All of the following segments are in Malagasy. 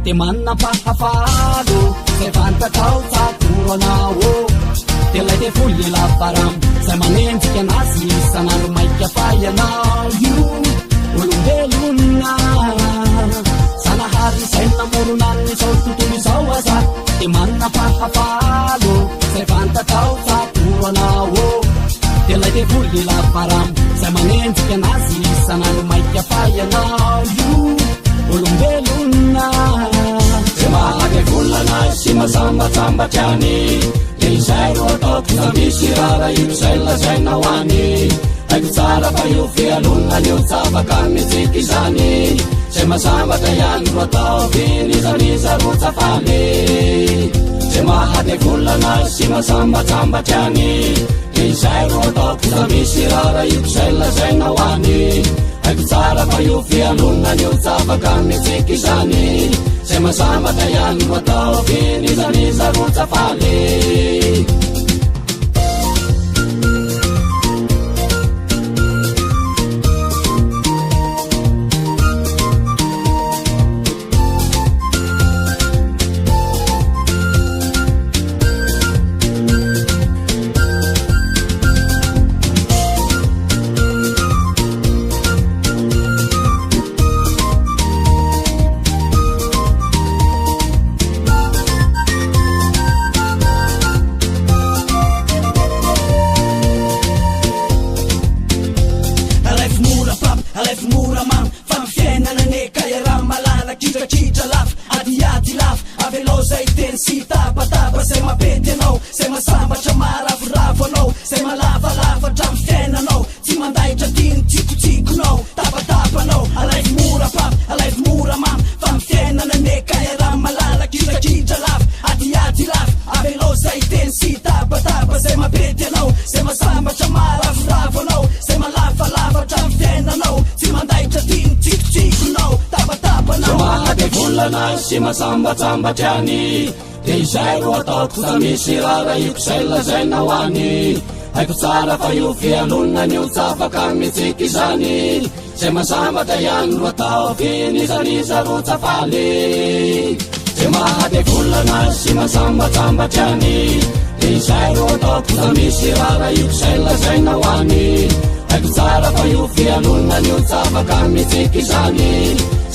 Te manna pahafalo se fantatao tsakoranao telay te foly lafaram zay manenjika anazy isan'andro maika fayanao io olombelona sanahary zay namoronany zao tontolo izao aza te manna pahafalo zay fantatao tsakoranao telay te foly lafaram zay manenjika anazy isan'andro maika fayanao io olombelona mahake volana sy masambatsambatrany de izay ro ataoko za misy rara io zay lazainao any haiko tsara fa io fialonany io tsapaka mitsiky izany zay masambatra ihany ro atao finizaniza ro tsafaly zay mahake volana sy masambatsambatrany de izay ro ataoko za misy rara io zay lazainao any haiko tsara fa io fialonany io tsapaka mitsiky izany zay masambatra ihany ro atao finizaniza ro tsafaly sy masambatsambatrany de izay ro ataoko za misy rara iko zay lazainao any haiko tsara fa io fialonany io tsapaka mitsiky izany zay masambatra ihany ro atao finizaniza ro tsafaly zay mahate volana sy masambatsambatrany de izay ro ataoko za misy rara iko zay lazainao any haiko tsara fa io fialonany io tsapaka mitsiky izany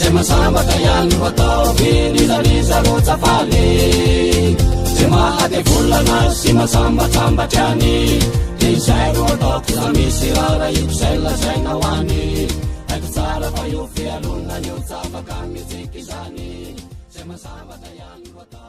zay masambatra ihany ro atao finizaniza ro tsafaly zay mahate volana sy masambatsambatrany de izay ro ataoko za misy rara iko zay lazainao any haiko tsara fa io fialonany io tsapaka mitsiky izany zay masambatra ihany ro atao